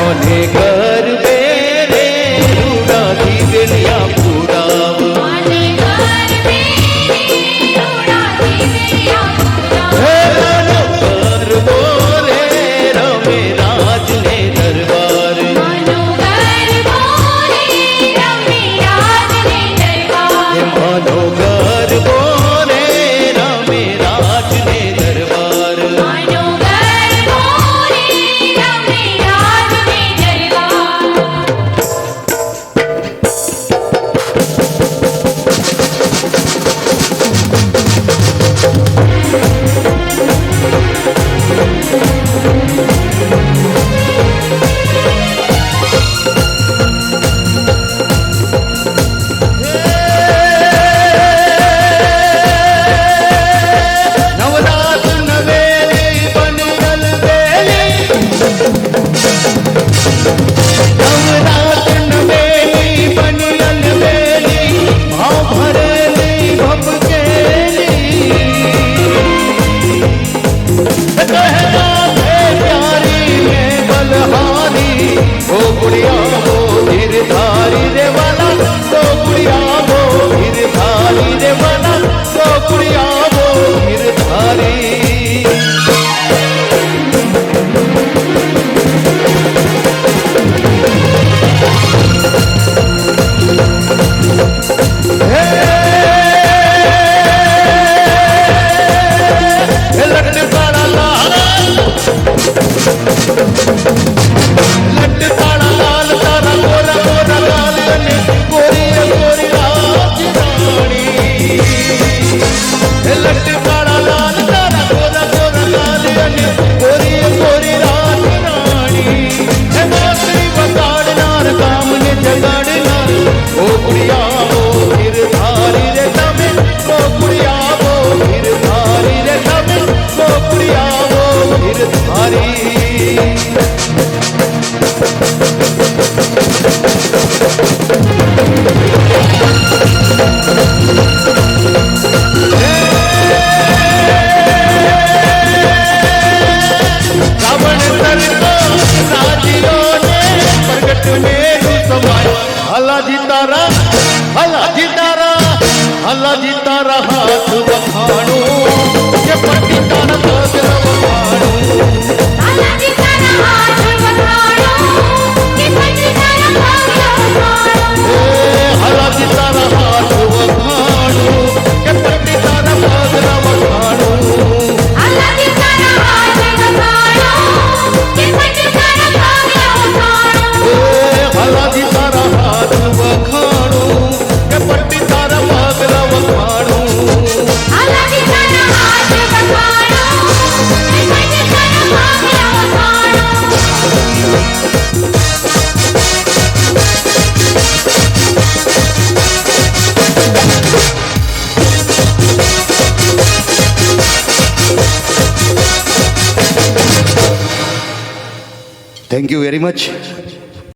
कोने कर बेरे रूड़ा दी बेलिया पूराव हे मानो कर बोले रमे राज ने दरबार हे मानो कर बोले रमे राज ने दरबार हला जी तारा हाथ वखाणो के पट्टी तारा पग वखाणो हला जी तारा हाथ वखाणो के पट्टी तारा पग वखाणो हला जी तारा हाथ वखाणो के पट्टी तारा पग वखाणो हला जी तारा हाथ वखाणो के पट्टी तारा पग वखाणो हला जी तारा हाथ वखाणो के पट्टी तारा पग वखाणो हला जी तारा हाथ वखाणो के पट्टी तारा पग वखाणो। Thank you very much.